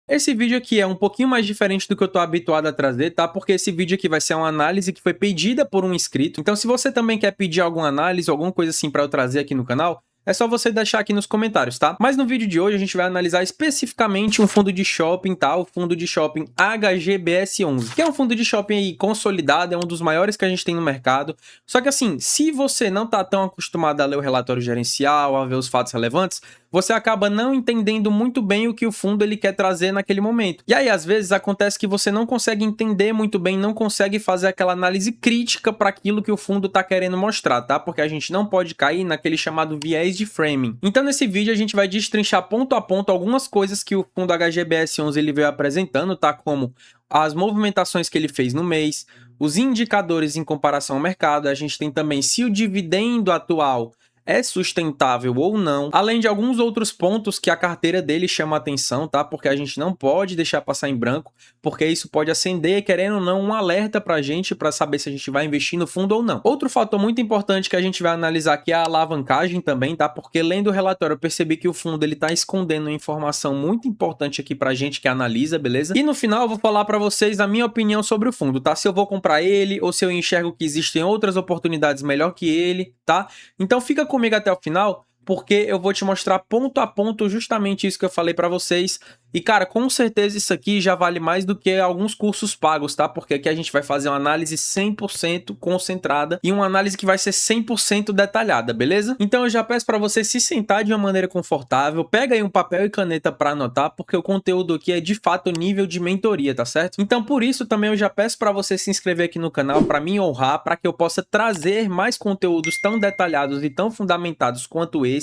Esse vídeo aqui é um pouquinho mais diferente do que eu tô habituado a trazer, tá? Porque esse vídeo aqui vai ser uma análise que foi pedida por um inscrito. Então, se você também quer pedir alguma análise, alguma coisa assim pra eu trazer aqui no canal, é só você deixar aqui nos comentários, tá? Mas no vídeo de hoje a gente vai analisar especificamente um fundo de shopping, tá? O fundo de shopping HGBS11, que é um fundo de shopping aí consolidado, é um dos maiores que a gente tem no mercado. Só que assim, se você não tá tão acostumado a ler o relatório gerencial, a ver os fatos relevantes, você acaba não entendendo muito bem o que o fundo ele quer trazer naquele momento. E aí, às vezes, acontece que você não consegue entender muito bem, não consegue fazer aquela análise crítica para aquilo que o fundo está querendo mostrar, tá? Porque a gente não pode cair naquele chamado viés de framing. Então, nesse vídeo, a gente vai destrinchar ponto a ponto algumas coisas que o fundo HGBS11 ele veio apresentando, tá? Como as movimentações que ele fez no mês, os indicadores em comparação ao mercado, a gente tem também se o dividendo atual é sustentável ou não, além de alguns outros pontos que a carteira dele chama a atenção, tá? Porque a gente não pode deixar passar em branco, porque isso pode acender, querendo ou não, um alerta pra gente para saber se a gente vai investir no fundo ou não. Outro fator muito importante que a gente vai analisar aqui é a alavancagem também, tá? Porque lendo o relatório eu percebi que o fundo ele tá escondendo uma informação muito importante aqui pra gente que analisa, beleza? E no final eu vou falar pra vocês a minha opinião sobre o fundo, tá? Se eu vou comprar ele ou se eu enxergo que existem outras oportunidades melhor que ele, tá? Então fica comigo até o final, porque eu vou te mostrar ponto a ponto justamente isso que eu falei para vocês. E, cara, com certeza isso aqui já vale mais do que alguns cursos pagos, tá? Porque aqui a gente vai fazer uma análise 100% concentrada e uma análise que vai ser 100% detalhada, beleza? Então eu já peço para você se sentar de uma maneira confortável, pega aí um papel e caneta para anotar, porque o conteúdo aqui é de fato nível de mentoria, tá certo? Então por isso também eu já peço para você se inscrever aqui no canal para me honrar, para que eu possa trazer mais conteúdos tão detalhados e tão fundamentados quanto esses,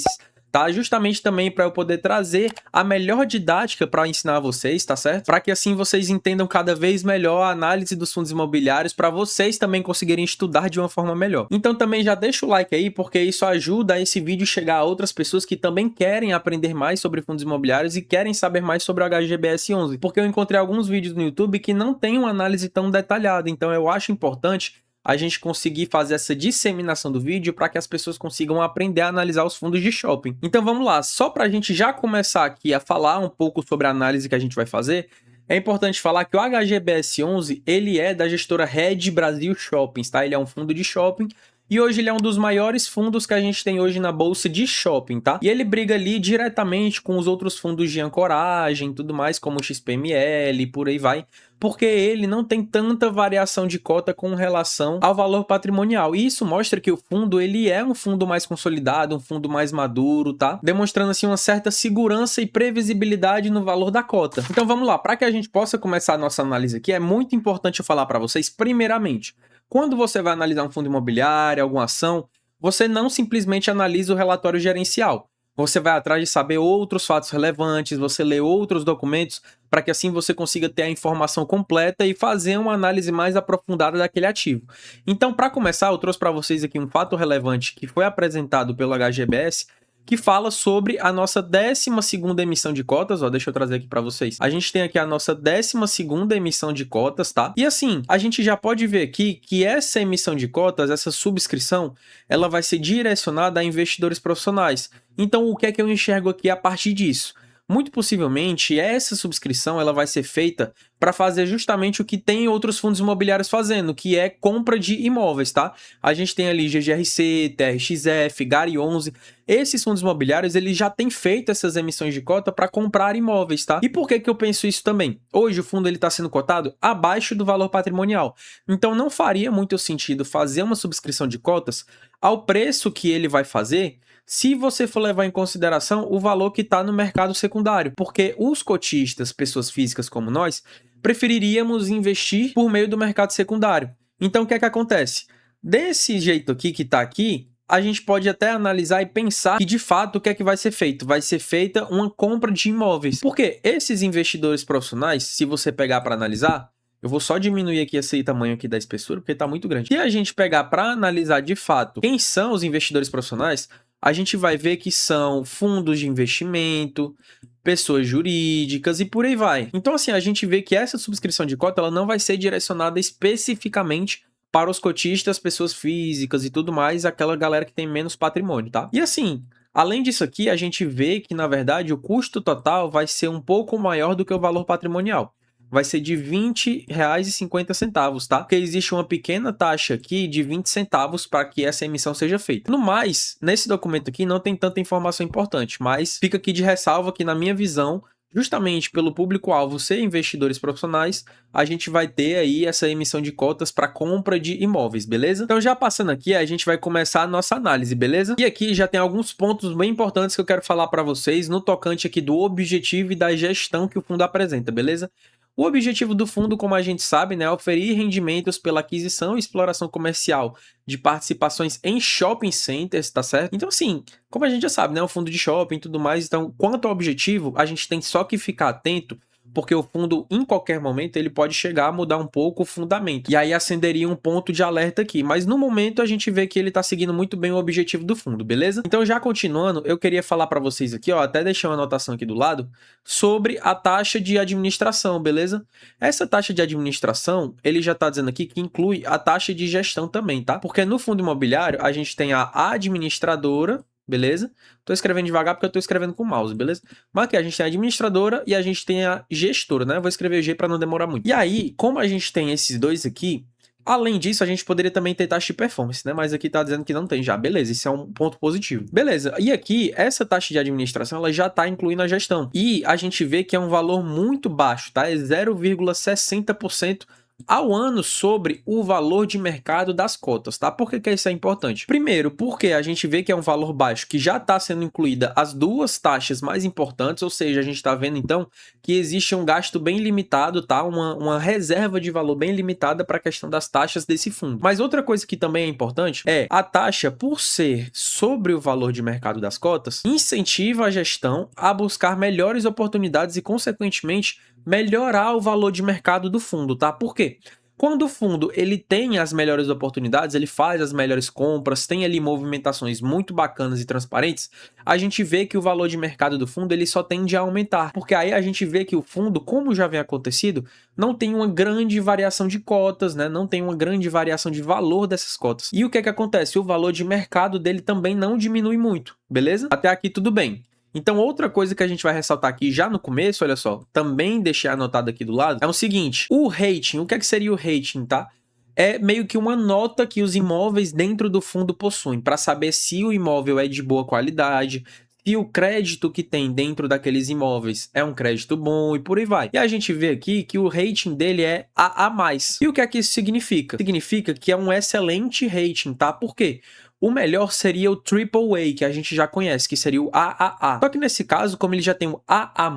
tá? Justamente também para eu poder trazer a melhor didática para ensinar a vocês, tá certo? Para que assim vocês entendam cada vez melhor a análise dos fundos imobiliários, para vocês também conseguirem estudar de uma forma melhor. Então também já deixa o like aí, porque isso ajuda a esse vídeo chegar a outras pessoas que também querem aprender mais sobre fundos imobiliários e querem saber mais sobre o HGBS11, porque eu encontrei alguns vídeos no YouTube que não tem uma análise tão detalhada, então eu acho importante a gente conseguir fazer essa disseminação do vídeo para que as pessoas consigam aprender a analisar os fundos de shopping. Então vamos lá, só para a gente já começar aqui a falar um pouco sobre a análise que a gente vai fazer, é importante falar que o HGBS11 ele é da gestora Red Brasil Shoppings, tá? Ele é um fundo de shopping e hoje ele é um dos maiores fundos que a gente tem hoje na bolsa de shopping, tá? E ele briga ali diretamente com os outros fundos de ancoragem e tudo mais, como o XPML e por aí vai, porque ele não tem tanta variação de cota com relação ao valor patrimonial. E isso mostra que o fundo ele é um fundo mais consolidado, um fundo mais maduro, tá? Demonstrando assim uma certa segurança e previsibilidade no valor da cota. Então vamos lá, para que a gente possa começar a nossa análise aqui, é muito importante eu falar para vocês, primeiramente, quando você vai analisar um fundo imobiliário, alguma ação, você não simplesmente analisa o relatório gerencial. Você vai atrás de saber outros fatos relevantes, você lê outros documentos, para que assim você consiga ter a informação completa e fazer uma análise mais aprofundada daquele ativo. Então, para começar, eu trouxe para vocês aqui um fato relevante que foi apresentado pelo HGBS, que fala sobre a nossa 12ª emissão de cotas, ó, deixa eu trazer aqui para vocês. A gente tem aqui a nossa 12ª emissão de cotas, tá? E assim, a gente já pode ver aqui que essa emissão de cotas, essa subscrição, ela vai ser direcionada a investidores profissionais. Então, o que é que eu enxergo aqui a partir disso? Muito possivelmente, essa subscrição ela vai ser feita para fazer justamente o que tem outros fundos imobiliários fazendo, que é compra de imóveis, tá? A gente tem ali GGRC, TRXF, GARI11. Esses fundos imobiliários, eles já têm feito essas emissões de cota para comprar imóveis, tá? E por que que eu penso isso também? Hoje o fundo ele está sendo cotado abaixo do valor patrimonial. Então não faria muito sentido fazer uma subscrição de cotas ao preço que ele vai fazer, se você for levar em consideração o valor que está no mercado secundário, porque os cotistas, pessoas físicas como nós, preferiríamos investir por meio do mercado secundário. Então o que é que acontece? Desse jeito aqui que está aqui, a gente pode até analisar e pensar que de fato o que é que vai ser feito? Vai ser feita uma compra de imóveis. Porque esses investidores profissionais, se você pegar para analisar, eu vou só diminuir aqui esse tamanho aqui da espessura, porque está muito grande. Se a gente pegar para analisar de fato quem são os investidores profissionais, a gente vai ver que são fundos de investimento, pessoas jurídicas e por aí vai. Então, assim, a gente vê que essa subscrição de cota ela não vai ser direcionada especificamente para os cotistas, pessoas físicas e tudo mais, aquela galera que tem menos patrimônio, tá? E assim, Além disso aqui, a gente vê que, na verdade, o custo total vai ser um pouco maior do que o valor patrimonial. Vai ser de R$ 20,50, tá? Porque existe uma pequena taxa aqui de 20 centavos para que essa emissão seja feita. No mais, nesse documento aqui não tem tanta informação importante, mas fica aqui de ressalva que, na minha visão, justamente pelo público-alvo ser investidores profissionais, a gente vai ter aí essa emissão de cotas para compra de imóveis, beleza? Então, já passando aqui, a gente vai começar a nossa análise, beleza? E aqui já tem alguns pontos bem importantes que eu quero falar para vocês no tocante aqui do objetivo e da gestão que o fundo apresenta, beleza? O objetivo do fundo, como a gente sabe, né, é oferir rendimentos pela aquisição e exploração comercial de participações em shopping centers, tá certo? Então, assim, como a gente já sabe, né, o fundo de shopping e tudo mais, então, quanto ao objetivo, a gente tem só que ficar atento, porque o fundo, em qualquer momento, ele pode chegar a mudar um pouco o fundamento. E aí acenderia um ponto de alerta aqui. Mas no momento a gente vê que ele tá seguindo muito bem o objetivo do fundo, beleza? Então, já continuando, eu queria falar para vocês aqui, ó, até deixar uma anotação aqui do lado, sobre a taxa de administração, beleza? Essa taxa de administração, ele já tá dizendo aqui que inclui a taxa de gestão também, tá? Porque no fundo imobiliário, a gente tem a administradora, beleza? Tô escrevendo devagar porque eu tô escrevendo com o mouse, beleza? Mas aqui a gente tem a administradora e a gente tem a gestora, né? Eu vou escrever G para não demorar muito. E aí, como a gente tem esses dois aqui, além disso, a gente poderia também ter taxa de performance, né? Mas aqui tá dizendo que não tem já. Beleza, isso é um ponto positivo. Beleza, e aqui, essa taxa de administração, ela já tá incluindo a gestão. E a gente vê que é um valor muito baixo, tá? É 0,60% ao ano sobre o valor de mercado das cotas, tá? Por que isso é importante? Primeiro, porque a gente vê que é um valor baixo, que já está sendo incluída as duas taxas mais importantes, ou seja, a gente está vendo então que existe um gasto bem limitado, tá? Uma reserva de valor bem limitada para a questão das taxas desse fundo. Mas outra coisa que também é importante é a taxa, por ser sobre o valor de mercado das cotas, incentiva a gestão a buscar melhores oportunidades e, consequentemente, melhorar o valor de mercado do fundo, tá? Por quê? Quando o fundo ele tem as melhores oportunidades, ele faz as melhores compras, tem ali movimentações muito bacanas e transparentes, a gente vê que o valor de mercado do fundo ele só tende a aumentar, porque aí a gente vê que o fundo, como já vem acontecido, não tem uma grande variação de cotas, né? Não tem uma grande variação de valor dessas cotas. E o que é que acontece? O valor de mercado dele também não diminui muito, beleza? Até aqui tudo bem. Então, outra coisa que a gente vai ressaltar aqui já no começo, olha só, também deixei anotado aqui do lado, é o seguinte, o rating, o que é que seria o rating, tá? É meio que uma nota que os imóveis dentro do fundo possuem, para saber se o imóvel é de boa qualidade, se o crédito que tem dentro daqueles imóveis é um crédito bom e por aí vai. E a gente vê aqui que o rating dele é AA+. E o que é que isso significa? Significa que é um excelente rating, tá? Por quê? O melhor seria o AAA, que a gente já conhece, que seria o AAA. Só que nesse caso, como ele já tem o AA+,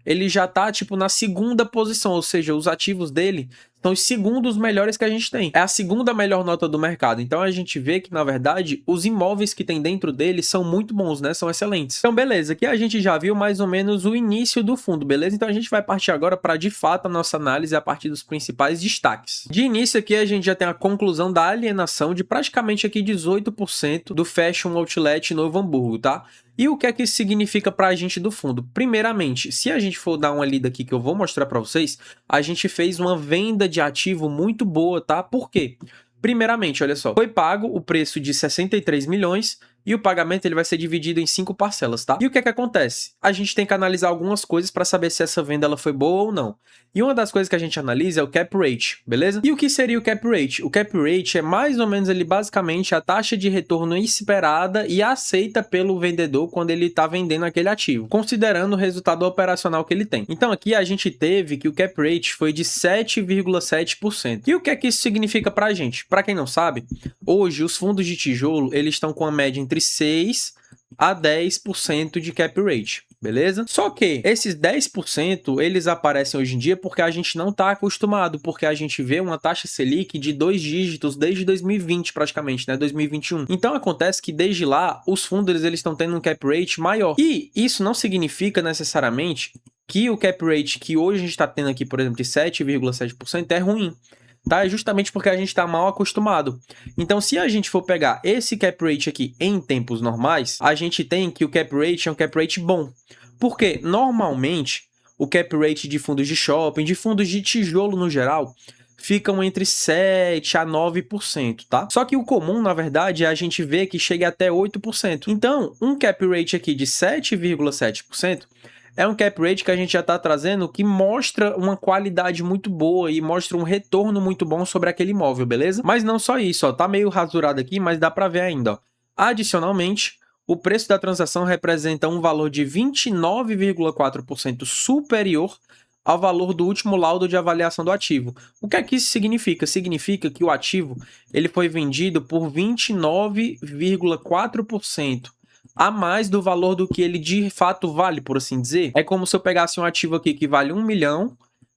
ele já tá, tipo, na segunda posição, ou seja, os ativos dele são os segundos melhores que a gente tem. É a segunda melhor nota do mercado. Então, a gente vê que, na verdade, os imóveis que tem dentro dele são muito bons, né? São excelentes. Então, beleza. Aqui a gente já viu mais ou menos o início do fundo, beleza? Então, a gente vai partir agora para, de fato, a nossa análise a partir dos principais destaques. De início aqui, a gente já tem a conclusão da alienação de praticamente aqui 18% do Fashion Outlet Novo Hamburgo, tá? E o que é que isso significa para a gente do fundo? Primeiramente, se a gente for dar uma lida aqui que eu vou mostrar para vocês, a gente fez uma venda de ativo muito boa, tá? Por quê? Primeiramente, olha só, foi pago o preço de 63 milhões e o pagamento ele vai ser dividido em 5 parcelas, tá? E o que é que acontece? A gente tem que analisar algumas coisas para saber se essa venda ela foi boa ou não. E uma das coisas que a gente analisa é o cap rate, beleza? E o que seria o cap rate? O cap rate é mais ou menos ali basicamente a taxa de retorno esperada e aceita pelo vendedor quando ele está vendendo aquele ativo, considerando o resultado operacional que ele tem. Então aqui a gente teve que o cap rate foi de 7,7%. E o que é que isso significa para a gente? Para quem não sabe, hoje os fundos de tijolo eles estão com a média entre 6 a 10% de cap rate, beleza? Só que esses 10% eles aparecem hoje em dia porque a gente não está acostumado, porque a gente vê uma taxa Selic de 2 dígitos desde 2020 praticamente, né? 2021. Então acontece que desde lá os fundos eles estão tendo um cap rate maior. E isso não significa necessariamente que o cap rate que hoje a gente está tendo aqui, por exemplo, de 7,7% é ruim. Tá? É justamente porque a gente está mal acostumado. Então, se a gente for pegar esse cap rate aqui em tempos normais, a gente tem que o cap rate é um cap rate bom. Porque, normalmente, o cap rate de fundos de shopping, de fundos de tijolo no geral, ficam entre 7 a 9%, tá? Só que o comum, na verdade, é a gente ver que chega até 8%. Então, um cap rate aqui de 7,7% é um cap rate que a gente já está trazendo que mostra uma qualidade muito boa e mostra um retorno muito bom sobre aquele imóvel, beleza? Mas não só isso, ó, tá meio rasurado aqui, mas dá para ver ainda, ó. Adicionalmente, o preço da transação representa um valor de 29,4% superior ao valor do último laudo de avaliação do ativo. O que é que isso significa? Significa que o ativo ele foi vendido por 29,4% a mais do valor do que ele de fato vale, por assim dizer. É como se eu pegasse um ativo aqui que vale 1 milhão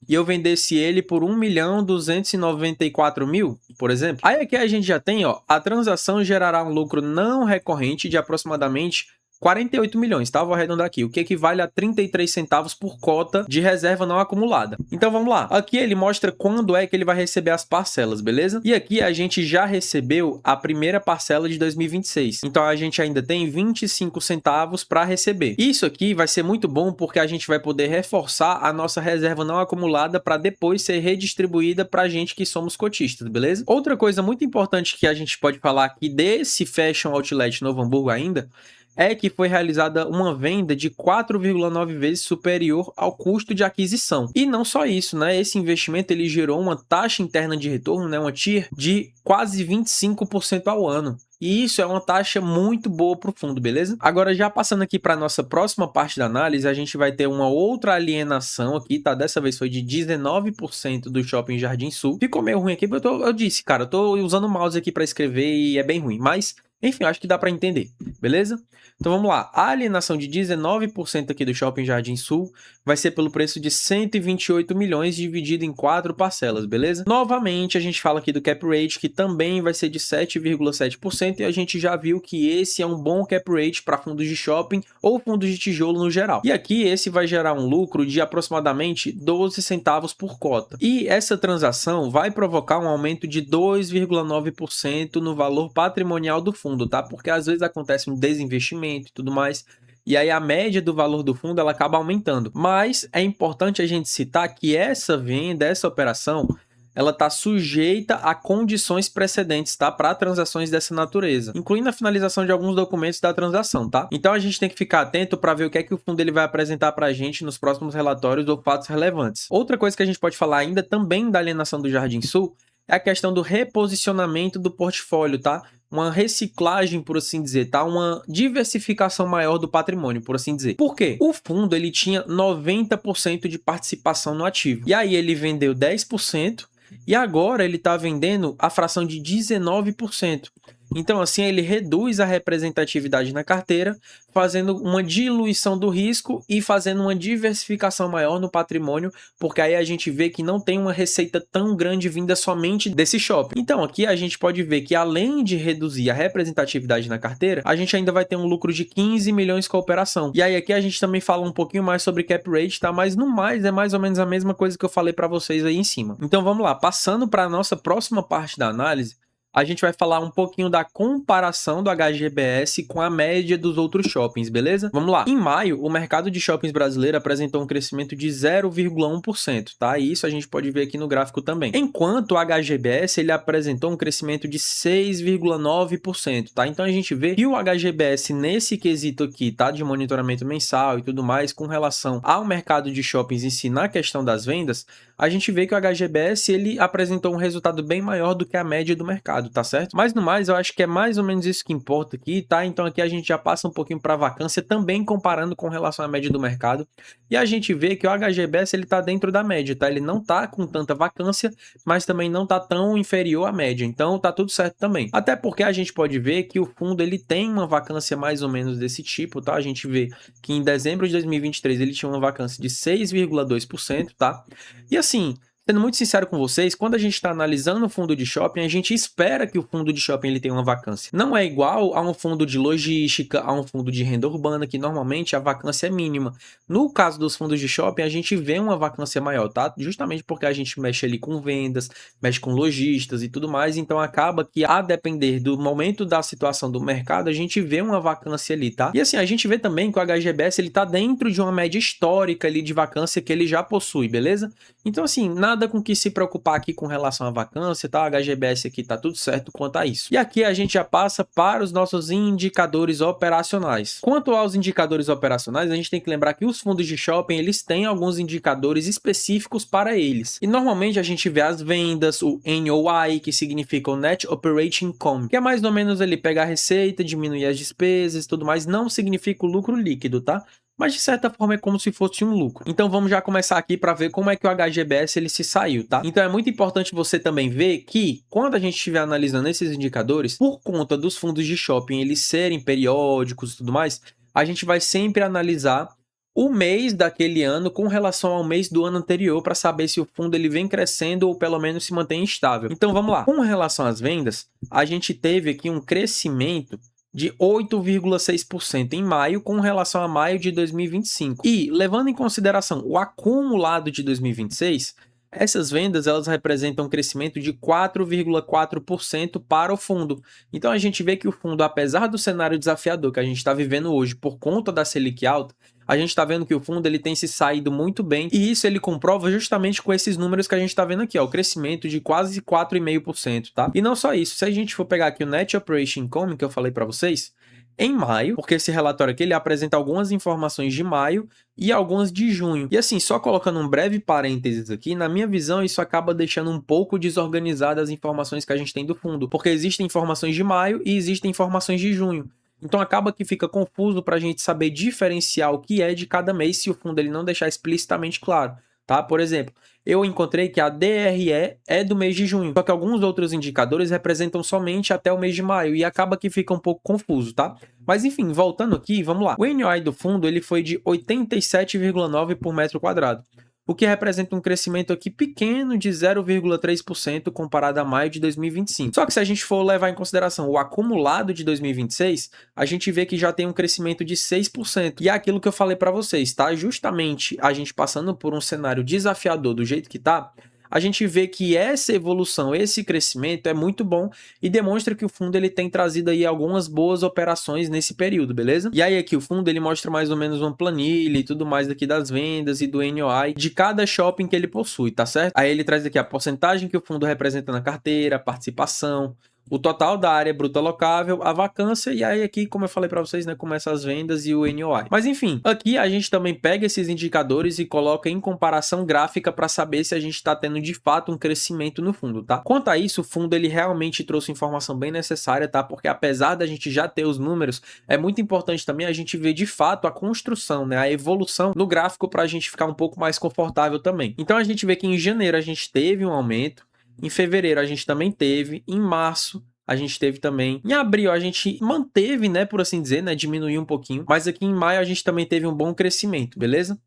e eu vendesse ele por 1.294.000, por exemplo. Aí aqui a gente já tem, ó, a transação gerará um lucro não recorrente de aproximadamente 48 milhões, tá? Vou arredondar aqui, o que equivale a 33 centavos por cota de reserva não acumulada. Então vamos lá. Aqui ele mostra quando é que ele vai receber as parcelas, beleza? E aqui a gente já recebeu a primeira parcela de 2026. Então a gente ainda tem 25 centavos para receber. Isso aqui vai ser muito bom porque a gente vai poder reforçar a nossa reserva não acumulada para depois ser redistribuída para a gente que somos cotistas, beleza? Outra coisa muito importante que a gente pode falar aqui desse Fashion Outlet Novo Hamburgo ainda é que foi realizada uma venda de 4,9 vezes superior ao custo de aquisição. E não só isso, né? Esse investimento ele gerou uma taxa interna de retorno, né? Uma TIR de quase 25% ao ano. E isso é uma taxa muito boa para o fundo, beleza? Agora, já passando aqui para a nossa próxima parte da análise, a gente vai ter uma outra alienação aqui, tá? Dessa vez foi de 19% do Shopping Jardim Sul. Ficou meio ruim aqui, porque eu disse, cara, eu tô usando o mouse aqui para escrever e é bem ruim. Mas, enfim, acho que dá para entender, beleza? Então vamos lá, a alienação de 19% aqui do Shopping Jardim Sul vai ser pelo preço de 128 milhões dividido em 4 parcelas, beleza? Novamente a gente fala aqui do cap rate que também vai ser de 7,7% e a gente já viu que esse é um bom cap rate para fundos de shopping ou fundos de tijolo no geral. E aqui esse vai gerar um lucro de aproximadamente 12 centavos por cota. E essa transação vai provocar um aumento de 2,9% no valor patrimonial do fundo, tá? Porque às vezes acontece um desinvestimento e tudo mais, e aí a média do valor do fundo ela acaba aumentando. Mas é importante a gente citar que essa venda, essa operação, ela está sujeita a condições precedentes, tá? Para transações dessa natureza, incluindo a finalização de alguns documentos da transação, tá? Então a gente tem que ficar atento para ver o que é que o fundo ele vai apresentar para a gente nos próximos relatórios ou fatos relevantes. Outra coisa que a gente pode falar ainda também da alienação do Jardim Sul é a questão do reposicionamento do portfólio, tá? Uma reciclagem, por assim dizer, tá? Uma diversificação maior do patrimônio, por assim dizer. Por quê? O fundo, ele tinha 90% de participação no ativo. E aí ele vendeu 10% e agora ele tá vendendo a fração de 19%. Então, assim, ele reduz a representatividade na carteira, fazendo uma diluição do risco e fazendo uma diversificação maior no patrimônio, porque aí a gente vê que não tem uma receita tão grande vinda somente desse shopping. Então, aqui a gente pode ver que além de reduzir a representatividade na carteira, a gente ainda vai ter um lucro de 15 milhões com a operação. E aí aqui a gente também fala um pouquinho mais sobre cap rate, tá? Mas no mais, é mais ou menos a mesma coisa que eu falei para vocês aí em cima. Então, vamos lá. Passando para a nossa próxima parte da análise, a gente vai falar um pouquinho da comparação do HGBS com a média dos outros shoppings, beleza? Vamos lá. Em maio, o mercado de shoppings brasileiro apresentou um crescimento de 0,1%, tá? E isso a gente pode ver aqui no gráfico também. Enquanto o HGBS, ele apresentou um crescimento de 6,9%, tá? Então a gente vê que o HGBS nesse quesito aqui, tá? De monitoramento mensal e tudo mais, com relação ao mercado de shoppings em si, na questão das vendas, a gente vê que o HGBS, ele apresentou um resultado bem maior do que a média do mercado, tá certo? Mas no mais, eu acho que é mais ou menos isso que importa aqui, tá? Então aqui a gente já passa um pouquinho para a vacância, também comparando com relação à média do mercado. E a gente vê que o HGBS, ele tá dentro da média, tá? Ele não tá com tanta vacância, mas também não tá tão inferior à média. Então tá tudo certo também. Até porque a gente pode ver que o fundo, ele tem uma vacância mais ou menos desse tipo, tá? A gente vê que em dezembro de 2023 ele tinha uma vacância de 6,2%, tá? E assim, sendo muito sincero com vocês, quando a gente está analisando o fundo de shopping, a gente espera que o fundo de shopping ele tenha uma vacância. Não é igual a um fundo de logística, a um fundo de renda urbana, que normalmente a vacância é mínima. No caso dos fundos de shopping, a gente vê uma vacância maior, tá? Justamente porque a gente mexe ali com vendas, mexe com lojistas e tudo mais, então acaba que, a depender do momento da situação do mercado, a gente vê uma vacância ali, tá? E assim, a gente vê também que o HGBS, ele tá dentro de uma média histórica ali de vacância que ele já possui, beleza? Então assim, na nada com que se preocupar aqui com relação à vacância, tá? A HGBS aqui tá tudo certo quanto a isso. E aqui a gente já passa para os nossos indicadores operacionais. Quanto aos indicadores operacionais, a gente tem que lembrar que os fundos de shopping, eles têm alguns indicadores específicos para eles. E normalmente a gente vê as vendas, o NOI, que significa o Net Operating Income, que é mais ou menos ele pegar a receita, diminuir as despesas e tudo mais, não significa o lucro líquido, tá? Mas de certa forma é como se fosse um lucro. Então vamos já começar aqui para ver como é que o HGBS ele se saiu, tá? Então é muito importante você também ver que quando a gente estiver analisando esses indicadores, por conta dos fundos de shopping eles serem periódicos e tudo mais, a gente vai sempre analisar o mês daquele ano com relação ao mês do ano anterior para saber se o fundo ele vem crescendo ou pelo menos se mantém estável. Então vamos lá. Com relação às vendas, a gente teve aqui um crescimento de 8,6% em maio com relação a maio de 2025. E, levando em consideração o acumulado de 2026, essas vendas elas representam um crescimento de 4,4% para o fundo. Então a gente vê que o fundo, apesar do cenário desafiador que a gente está vivendo hoje por conta da Selic alta, a gente está vendo que o fundo ele tem se saído muito bem e isso ele comprova justamente com esses números que a gente está vendo aqui, ó, o crescimento de quase 4,5%, tá? E não só isso, se a gente for pegar aqui o Net Operation Income que eu falei para vocês, em maio, porque esse relatório aqui ele apresenta algumas informações de maio e algumas de junho. E assim, só colocando um breve parênteses aqui, na minha visão isso acaba deixando um pouco desorganizadas as informações que a gente tem do fundo, porque existem informações de maio e existem informações de junho. Então acaba que fica confuso para a gente saber diferenciar o que é de cada mês se o fundo ele não deixar explicitamente claro, tá? Por exemplo, eu encontrei que a DRE é do mês de junho, só que alguns outros indicadores representam somente até o mês de maio e acaba que fica um pouco confuso, tá? Mas enfim, voltando aqui, vamos lá. O NOI do fundo ele foi de 87,9 por metro quadrado, o que representa um crescimento aqui pequeno de 0,3% comparado a maio de 2025. Só que se a gente for levar em consideração o acumulado de 2026, a gente vê que já tem um crescimento de 6%. E é aquilo que eu falei para vocês, tá? Justamente a gente passando por um cenário desafiador do jeito que tá, a gente vê que essa evolução, esse crescimento é muito bom e demonstra que o fundo ele tem trazido aí algumas boas operações nesse período, beleza? E aí aqui o fundo ele mostra mais ou menos uma planilha e tudo mais daqui das vendas e do NOI de cada shopping que ele possui, tá certo? Aí ele traz aqui a porcentagem que o fundo representa na carteira, a participação, o total da área bruta locável, a vacância e aí aqui, como eu falei para vocês, né, começa as vendas e o NOI. Mas enfim, aqui a gente também pega esses indicadores e coloca em comparação gráfica para saber se a gente está tendo de fato um crescimento no fundo, tá? Quanto a isso, o fundo ele realmente trouxe informação bem necessária, tá? Porque apesar da gente já ter os números, é muito importante também a gente ver de fato a construção, né, a evolução no gráfico para a gente ficar um pouco mais confortável também. Então a gente vê que em janeiro a gente teve um aumento, em fevereiro a gente também teve, em março a gente teve também, em abril a gente manteve, né, por assim dizer, né, diminuiu um pouquinho, mas aqui em maio a gente também teve um bom crescimento, beleza?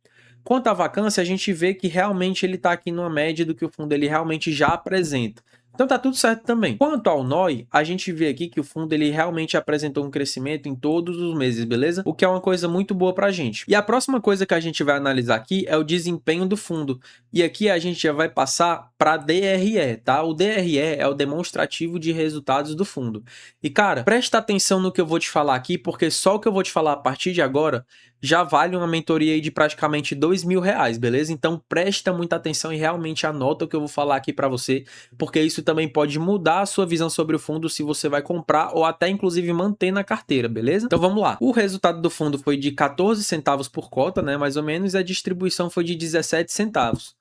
Quanto à vacância, a gente vê que realmente ele está aqui numa média do que o fundo ele realmente já apresenta. Então tá tudo certo também. Quanto ao NOI, a gente vê aqui que o fundo ele realmente apresentou um crescimento em todos os meses, beleza? O que é uma coisa muito boa pra gente. E a próxima coisa que a gente vai analisar aqui é o desempenho do fundo. E aqui a gente já vai passar para DRE, tá? O DRE é o demonstrativo de resultados do fundo. E cara, presta atenção no que eu vou te falar aqui, porque só o que eu vou te falar a partir de agora já vale uma mentoria aí de praticamente R$2.000, beleza? Então presta muita atenção e realmente anota o que eu vou falar aqui para você, porque isso também pode mudar a sua visão sobre o fundo se você vai comprar ou até inclusive manter na carteira, beleza? Então vamos lá. O resultado do fundo foi de 14 centavos por cota, né, mais ou menos, e a distribuição foi de 17 centavos.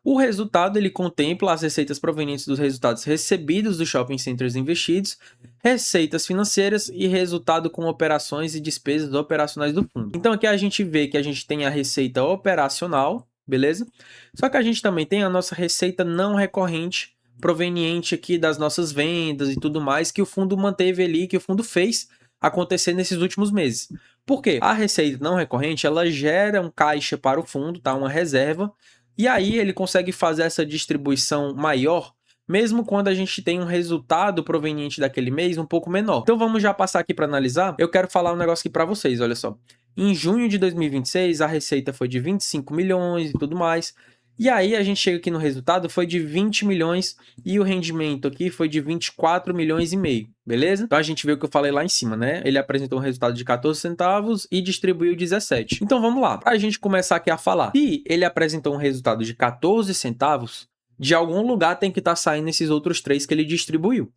O resultado ele contempla as receitas provenientes dos resultados recebidos dos shopping centers investidos, receitas financeiras e resultado com operações e despesas operacionais do fundo. Então aqui a gente vê que a gente tem a receita operacional, beleza? Só que a gente também tem a nossa receita não recorrente, proveniente aqui das nossas vendas e tudo mais, que o fundo manteve ali, que o fundo fez acontecer nesses últimos meses. Por quê? A receita não recorrente, ela gera um caixa para o fundo, tá? Uma reserva, e aí ele consegue fazer essa distribuição maior, mesmo quando a gente tem um resultado proveniente daquele mês um pouco menor. Então vamos já passar aqui para analisar. Eu quero falar um negócio aqui para vocês, olha só. Em junho de 2026, a receita foi de 25 milhões e tudo mais. E aí a gente chega aqui no resultado, foi de 20 milhões e o rendimento aqui foi de 24 milhões e meio, beleza? Então a gente vê o que eu falei lá em cima, né? Ele apresentou um resultado de 14 centavos e distribuiu 17. Então vamos lá, para a gente começar aqui a falar. Se ele apresentou um resultado de 14 centavos, de algum lugar tem que estar saindo esses outros 3 que ele distribuiu.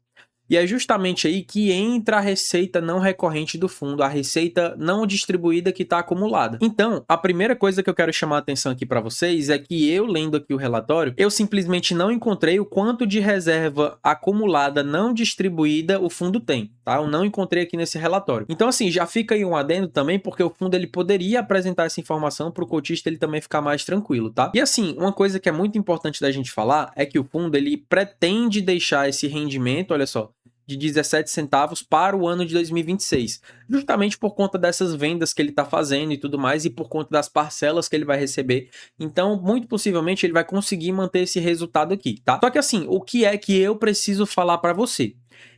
E é justamente aí que entra a receita não recorrente do fundo, a receita não distribuída que está acumulada. Então, a primeira coisa que eu quero chamar a atenção aqui para vocês é que eu, lendo aqui o relatório, eu simplesmente não encontrei o quanto de reserva acumulada não distribuída o fundo tem, tá? Eu não encontrei aqui nesse relatório. Então, assim, já fica aí um adendo também, porque o fundo ele poderia apresentar essa informação para o cotista ele também ficar mais tranquilo, tá? E assim, uma coisa que é muito importante da gente falar é que o fundo ele pretende deixar esse rendimento, olha só, de 17 centavos para o ano de 2026, justamente por conta dessas vendas que ele está fazendo e tudo mais, e por conta das parcelas que ele vai receber. Então, muito possivelmente, ele vai conseguir manter esse resultado aqui, tá? Só que assim, o que é que eu preciso falar para você?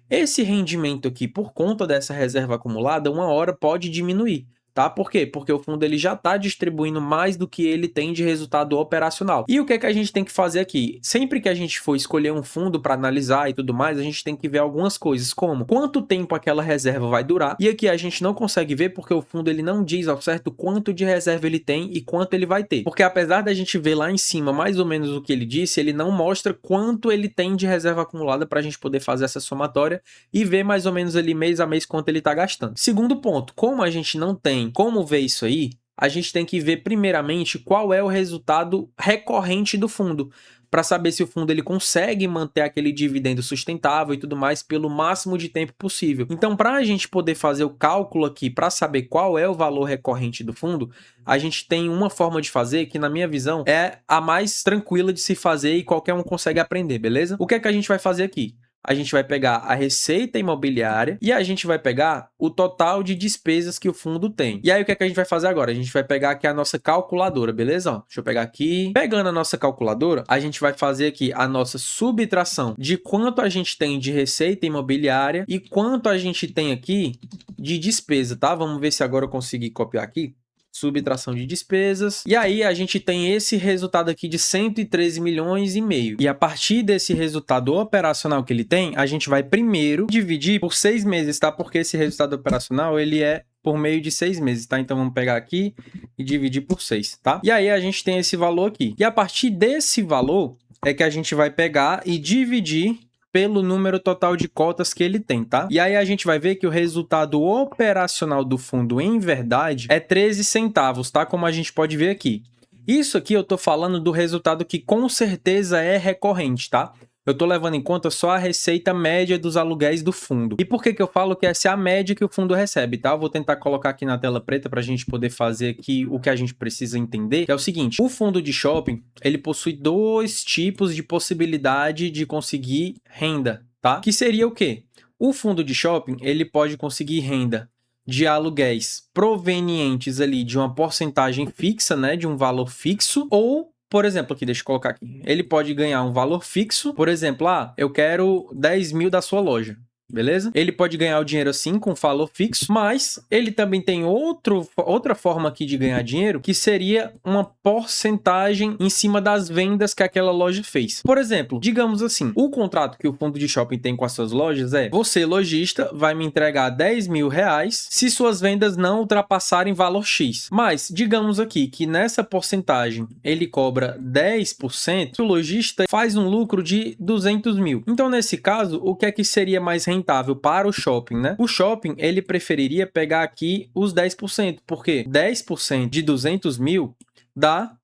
Esse rendimento aqui, por conta dessa reserva acumulada, uma hora pode diminuir. Tá? Por quê? Porque o fundo ele já está distribuindo mais do que ele tem de resultado operacional. E o que é que a gente tem que fazer aqui? Sempre que a gente for escolher um fundo para analisar e tudo mais, a gente tem que ver algumas coisas, como quanto tempo aquela reserva vai durar. E aqui a gente não consegue ver porque o fundo ele não diz ao certo quanto de reserva ele tem e quanto ele vai ter. Porque apesar da gente ver lá em cima mais ou menos o que ele disse, ele não mostra quanto ele tem de reserva acumulada para a gente poder fazer essa somatória e ver mais ou menos ali mês a mês quanto ele está gastando. Segundo ponto, como a gente não tem como ver isso aí, a gente tem que ver primeiramente qual é o resultado recorrente do fundo, para saber se o fundo ele consegue manter aquele dividendo sustentável e tudo mais pelo máximo de tempo possível. Então, para a gente poder fazer o cálculo aqui, para saber qual é o valor recorrente do fundo, a gente tem uma forma de fazer que, na minha visão, é a mais tranquila de se fazer e qualquer um consegue aprender, beleza? O que é que a gente vai fazer aqui? A gente vai pegar a receita imobiliária e a gente vai pegar o total de despesas que o fundo tem. E aí, o que é que a gente vai fazer agora? A gente vai pegar aqui a nossa calculadora, beleza? Ó, deixa eu pegar aqui. Pegando a nossa calculadora, a gente vai fazer aqui a nossa subtração de quanto a gente tem de receita imobiliária e quanto a gente tem aqui de despesa, tá? Vamos ver se agora eu consegui copiar aqui. Subtração de despesas. E aí a gente tem esse resultado aqui de 113 milhões e meio. E a partir desse resultado operacional que ele tem, a gente vai primeiro dividir por 6 meses, tá? Porque esse resultado operacional, ele é por meio de 6 meses, tá? Então vamos pegar aqui e dividir por 6, tá? E aí a gente tem esse valor aqui. E a partir desse valor é que a gente vai pegar e dividir pelo número total de cotas que ele tem, tá? E aí a gente vai ver que o resultado operacional do fundo, em verdade, é 13 centavos, tá? Como a gente pode ver aqui. Isso aqui eu tô falando do resultado que com certeza é recorrente, tá? Eu tô levando em conta só a receita média dos aluguéis do fundo. E por que que eu falo que essa é a média que o fundo recebe, tá? Eu vou tentar colocar aqui na tela preta para a gente poder fazer aqui o que a gente precisa entender, que é o seguinte: o fundo de shopping, ele possui 2 tipos de possibilidade de conseguir renda, tá? Que seria o quê? O fundo de shopping, ele pode conseguir renda de aluguéis provenientes ali de uma porcentagem fixa, né? De um valor fixo, ou por exemplo, aqui, deixa eu colocar aqui. Ele pode ganhar um valor fixo. Por exemplo, eu quero 10 mil da sua loja. Beleza? Ele pode ganhar o dinheiro assim, com valor fixo, mas ele também tem outra forma aqui de ganhar dinheiro, que seria uma porcentagem em cima das vendas que aquela loja fez. Por exemplo, digamos assim, o contrato que o fundo de shopping tem com as suas lojas é: você, lojista, vai me entregar 10 mil reais se suas vendas não ultrapassarem valor X. Mas, digamos aqui que nessa porcentagem ele cobra 10%, o lojista faz um lucro de 200 mil. Então, nesse caso, o que é que seria mais rentável para o shopping, né? O shopping, ele preferiria pegar aqui os 10%, porque 10% de 200 mil dá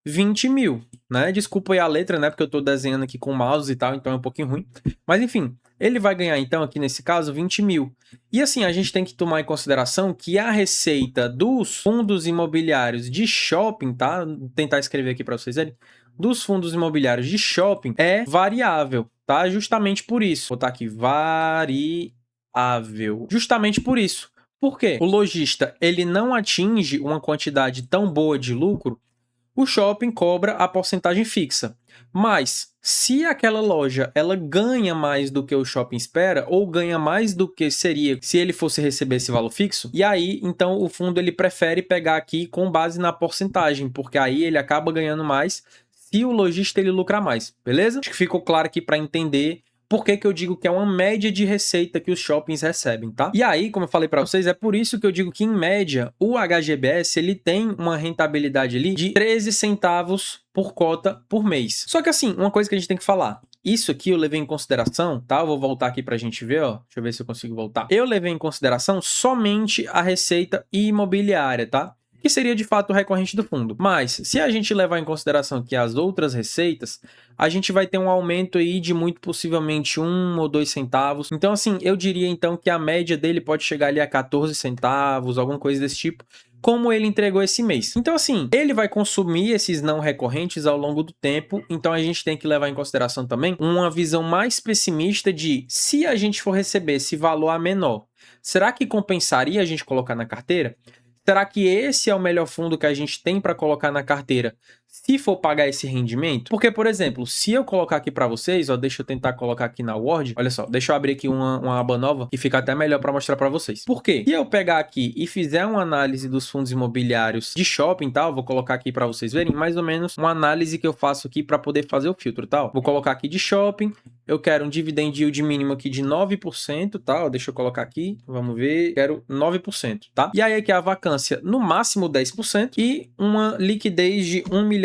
20 mil, né? Desculpa aí a letra, né? Porque eu tô desenhando aqui com o mouse e tal, então é um pouquinho ruim. Mas, enfim, ele vai ganhar, então, aqui nesse caso, 20 mil. E, assim, a gente tem que tomar em consideração que a receita dos fundos imobiliários de shopping, tá? Vou tentar escrever aqui para vocês verem. Dos fundos imobiliários de shopping é variável, tá? Justamente por isso. Vou botar aqui variável. Justamente por isso. Por quê? O lojista, ele não atinge uma quantidade tão boa de lucro, o shopping cobra a porcentagem fixa. Mas, se aquela loja ela ganha mais do que o shopping espera, ou ganha mais do que seria se ele fosse receber esse valor fixo, e aí, então, o fundo ele prefere pegar aqui com base na porcentagem, porque aí ele acaba ganhando mais se o lojista ele lucrar mais, beleza? Acho que ficou claro aqui para entender Por que que eu digo que é uma média de receita que os shoppings recebem, tá? E aí, como eu falei para vocês, é por isso que eu digo que, em média, o HGBS ele tem uma rentabilidade ali de 13 centavos por cota por mês. Só que assim, uma coisa que a gente tem que falar, isso aqui eu levei em consideração, tá? Eu vou voltar aqui pra gente ver, ó. Deixa eu ver se eu consigo voltar. Eu levei em consideração somente a receita imobiliária, tá? Que seria de fato o recorrente do fundo. Mas, se a gente levar em consideração que as outras receitas, a gente vai ter um aumento aí de muito possivelmente 1 ou 2 centavos. Então, assim, eu diria então que a média dele pode chegar ali a 14 centavos, alguma coisa desse tipo, como ele entregou esse mês. Então, assim, ele vai consumir esses não recorrentes ao longo do tempo, então a gente tem que levar em consideração também uma visão mais pessimista de, se a gente for receber esse valor a menor, será que compensaria a gente colocar na carteira? Será que esse é o melhor fundo que a gente tem para colocar na carteira se for pagar esse rendimento? Porque, por exemplo, se eu colocar aqui para vocês, ó, deixa eu tentar colocar aqui na Word, olha só, deixa eu abrir aqui uma aba nova que fica até melhor para mostrar para vocês. Por quê? Se eu pegar aqui e fizer uma análise dos fundos imobiliários de shopping, tá? Eu vou colocar aqui para vocês verem mais ou menos uma análise que eu faço aqui para poder fazer o filtro, tá? Vou colocar aqui de shopping, eu quero um dividend yield mínimo aqui de 9%, tá? Deixa eu colocar aqui, vamos ver, quero 9%, tá? E aí aqui a vacância no máximo 10% e uma liquidez de 1,5 milhão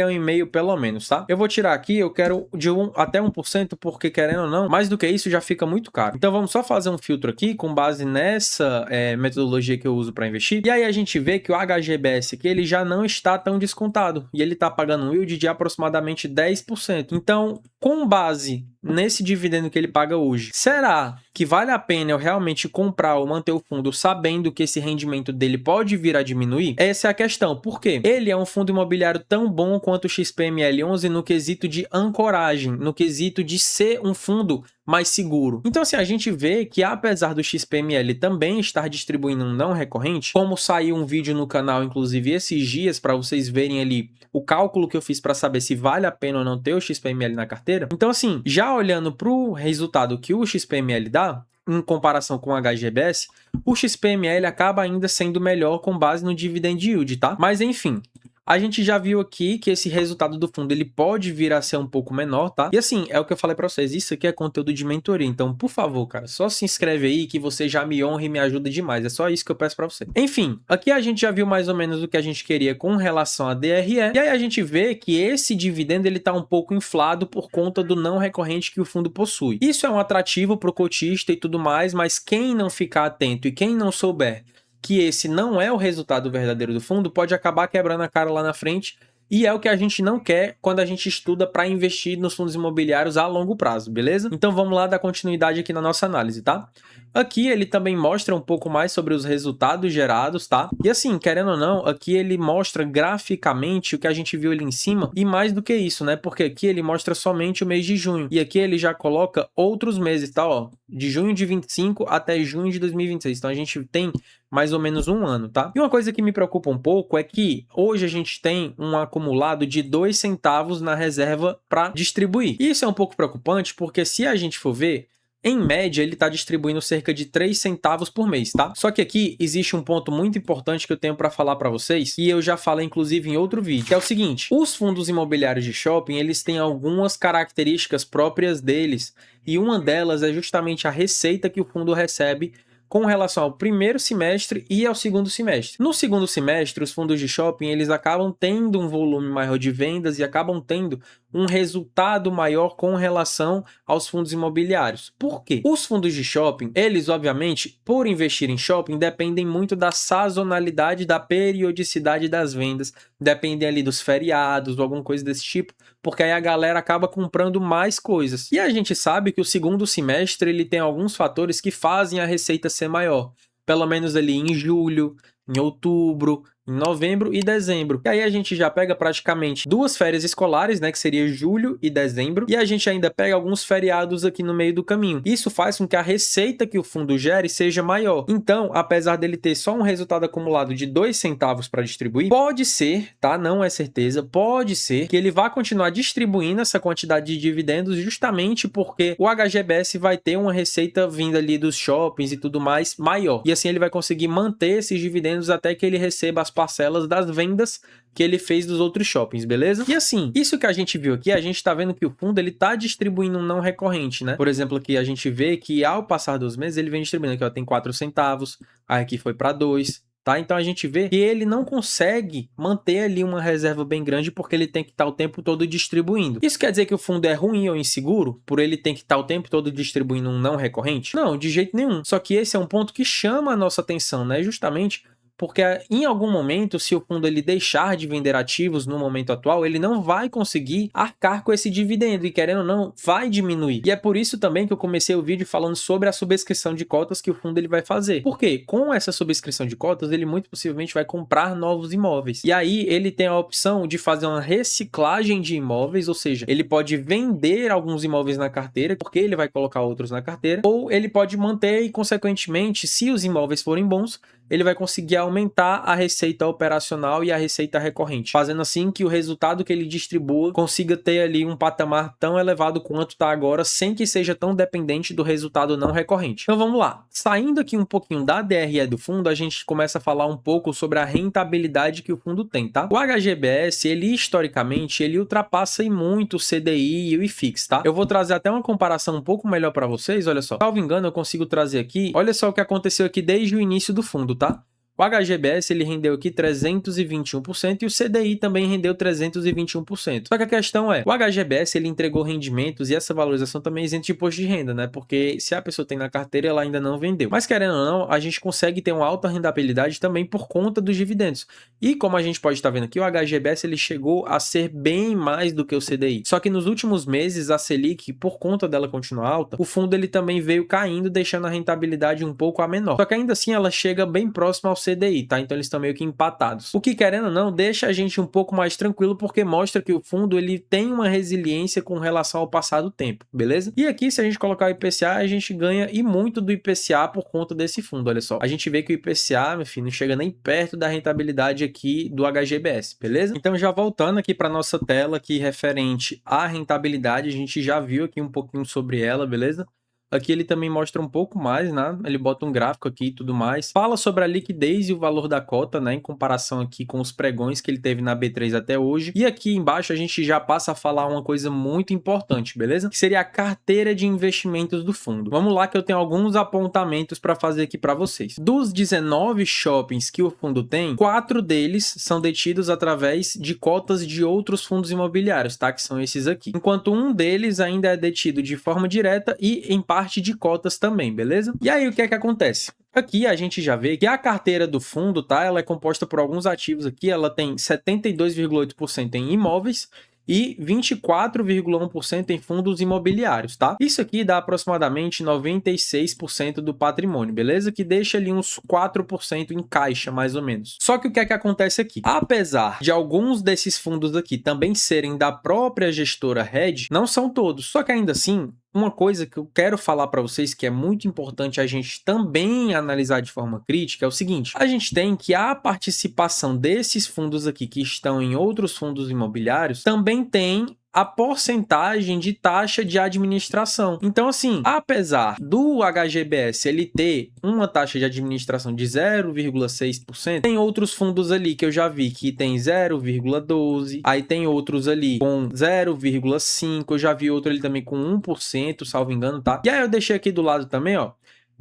pelo menos, tá? Eu vou tirar aqui, eu quero de 1 até 1%, porque querendo ou não, mais do que isso já fica muito caro. Então vamos só fazer um filtro aqui com base nessa metodologia que eu uso para investir. E aí a gente vê que o HGBS aqui, ele já não está tão descontado e ele está pagando um yield de aproximadamente 10%. Então, com base nesse dividendo que ele paga hoje, será que vale a pena eu realmente comprar ou manter o fundo sabendo que esse rendimento dele pode vir a diminuir? Essa é a questão. Por quê? Ele é um fundo imobiliário tão bom quanto o XPML11 no quesito de ancoragem, no quesito de ser um fundo mais seguro. Então, assim, a gente vê que apesar do XPML também estar distribuindo um não recorrente, como saiu um vídeo no canal, inclusive esses dias, para vocês verem ali o cálculo que eu fiz para saber se vale a pena ou não ter o XPML na carteira. Então, assim, já olhando para o resultado que o XPML dá, em comparação com o HGBS, o XPML acaba ainda sendo melhor com base no dividend yield, tá? Mas, enfim, a gente já viu aqui que esse resultado do fundo ele pode vir a ser um pouco menor, tá? E assim, é o que eu falei para vocês, isso aqui é conteúdo de mentoria, então, por favor, cara, só se inscreve aí que você já me honra e me ajuda demais, é só isso que eu peço para você. Enfim, aqui a gente já viu mais ou menos o que a gente queria com relação a DRE, e aí a gente vê que esse dividendo ele tá um pouco inflado por conta do não recorrente que o fundo possui. Isso é um atrativo para o cotista e tudo mais, mas quem não ficar atento e quem não souber que esse não é o resultado verdadeiro do fundo, pode acabar quebrando a cara lá na frente, e é o que a gente não quer quando a gente estuda para investir nos fundos imobiliários a longo prazo, beleza? Então vamos lá dar continuidade aqui na nossa análise, tá? Aqui ele também mostra um pouco mais sobre os resultados gerados, tá? E assim, querendo ou não, aqui ele mostra graficamente o que a gente viu ali em cima, e mais do que isso, né? Porque aqui ele mostra somente o mês de junho, e aqui ele já coloca outros meses, tá? Ó, de junho de 25 até junho de 2026, então a gente tem mais ou menos um ano, tá? E uma coisa que me preocupa um pouco é que hoje a gente tem um acumulado de 2 centavos na reserva para distribuir. Isso é um pouco preocupante porque se a gente for ver, em média, ele está distribuindo cerca de 3 centavos por mês, tá? Só que aqui existe um ponto muito importante que eu tenho para falar para vocês, e eu já falei inclusive em outro vídeo, que é o seguinte: os fundos imobiliários de shopping, eles têm algumas características próprias deles, e uma delas é justamente a receita que o fundo recebe com relação ao primeiro semestre e ao segundo semestre. No segundo semestre, os fundos de shopping, eles acabam tendo um volume maior de vendas e acabam tendo um resultado maior com relação aos fundos imobiliários. Por quê? Os fundos de shopping, eles obviamente, por investir em shopping, dependem muito da sazonalidade, da periodicidade das vendas, dependem ali dos feriados ou alguma coisa desse tipo, porque aí a galera acaba comprando mais coisas. E a gente sabe que o segundo semestre ele tem alguns fatores que fazem a receita ser maior, pelo menos ali em julho, em outubro, em novembro e dezembro. E aí a gente já pega praticamente 2 férias escolares, né, que seria julho e dezembro, e a gente ainda pega alguns feriados aqui no meio do caminho. Isso faz com que a receita que o fundo gere seja maior. Então, apesar dele ter só um resultado acumulado de 2 centavos para distribuir, pode ser, tá? Não é certeza, pode ser que ele vá continuar distribuindo essa quantidade de dividendos justamente porque o HGBS vai ter uma receita vinda ali dos shoppings e tudo mais maior. E assim ele vai conseguir manter esses dividendos até que ele receba as parcelas das vendas que ele fez dos outros shoppings, beleza? E assim, isso que a gente viu aqui, a gente tá vendo que o fundo ele tá distribuindo um não recorrente, né? Por exemplo, aqui a gente vê que ao passar dos meses ele vem distribuindo, aqui ó, tem 4 centavos, aí aqui foi para 2, tá? Então a gente vê que ele não consegue manter ali uma reserva bem grande porque ele tem que estar o tempo todo distribuindo. Isso quer dizer que o fundo é ruim ou inseguro por ele ter que estar o tempo todo distribuindo um não recorrente? Não, de jeito nenhum. Só que esse é um ponto que chama a nossa atenção, né? Justamente porque em algum momento, se o fundo ele deixar de vender ativos no momento atual, ele não vai conseguir arcar com esse dividendo e, querendo ou não, vai diminuir. E é por isso também que eu comecei o vídeo falando sobre a subscrição de cotas que o fundo ele vai fazer. Porque com essa subscrição de cotas, ele muito possivelmente vai comprar novos imóveis. E aí ele tem a opção de fazer uma reciclagem de imóveis, ou seja, ele pode vender alguns imóveis na carteira, porque ele vai colocar outros na carteira, ou ele pode manter e, consequentemente, se os imóveis forem bons, ele vai conseguir aumentar a receita operacional e a receita recorrente, fazendo assim que o resultado que ele distribua consiga ter ali um patamar tão elevado quanto está agora, sem que seja tão dependente do resultado não recorrente. Então vamos lá, saindo aqui um pouquinho da DRE do fundo, a gente começa a falar um pouco sobre a rentabilidade que o fundo tem, tá? O HGBS, ele historicamente, ele ultrapassa em muito o CDI e o IFIX, tá? Eu vou trazer até uma comparação um pouco melhor para vocês, olha só. Salvo engano, eu consigo trazer aqui, olha só o que aconteceu aqui desde o início do fundo, tá? O HGBS ele rendeu aqui 321% e o CDI também rendeu 321%. Só que a questão é, o HGBS ele entregou rendimentos e essa valorização também é isenta de imposto de renda, né? Porque se a pessoa tem na carteira, ela ainda não vendeu. Mas querendo ou não, a gente consegue ter uma alta rentabilidade também por conta dos dividendos. E como a gente pode estar vendo aqui, o HGBS ele chegou a ser bem mais do que o CDI. Só que nos últimos meses, a Selic, por conta dela continuar alta, o fundo ele também veio caindo, deixando a rentabilidade um pouco a menor. Só que ainda assim, ela chega bem próxima ao CDI, tá? Então eles estão meio que empatados. O que, querendo ou não, deixa a gente um pouco mais tranquilo, porque mostra que o fundo ele tem uma resiliência com relação ao passar do tempo, beleza? E aqui, se a gente colocar o IPCA, a gente ganha e muito do IPCA por conta desse fundo, olha só. A gente vê que o IPCA, meu filho, não chega nem perto da rentabilidade aqui do HGBS, beleza? Então já voltando aqui para nossa tela aqui referente à rentabilidade, a gente já viu aqui um pouquinho sobre ela, beleza? Aqui ele também mostra um pouco mais, né? Ele bota um gráfico aqui e tudo mais. Fala sobre a liquidez e o valor da cota, né? Em comparação aqui com os pregões que ele teve na B3 até hoje. E aqui embaixo a gente já passa a falar uma coisa muito importante, beleza? Que seria a carteira de investimentos do fundo. Vamos lá que eu tenho alguns apontamentos para fazer aqui para vocês. Dos 19 shoppings que o fundo tem, 4 deles são detidos através de cotas de outros fundos imobiliários, tá? Que são esses aqui. Enquanto um deles ainda é detido de forma direta e em parte de cotas também, beleza? E aí o que é que acontece? Aqui a gente já vê que a carteira do fundo, tá? Ela é composta por alguns ativos aqui, ela tem 72,8% em imóveis e 24,1% em fundos imobiliários, tá? Isso aqui dá aproximadamente 96% do patrimônio, beleza? Que deixa ali uns 4% em caixa, mais ou menos. Só que o que é que acontece aqui? Apesar de alguns desses fundos aqui também serem da própria gestora Red, não são todos. Só que ainda assim, uma coisa que eu quero falar para vocês que é muito importante a gente também analisar de forma crítica é o seguinte: a gente tem que a participação desses fundos aqui que estão em outros fundos imobiliários também tem a porcentagem de taxa de administração. Então, assim, apesar do HGBS ele ter uma taxa de administração de 0,6%, tem outros fundos ali que eu já vi que tem 0,12%, aí tem outros ali com 0,5%, eu já vi outro ali também com 1%, salvo engano, tá? E aí eu deixei aqui do lado também, ó.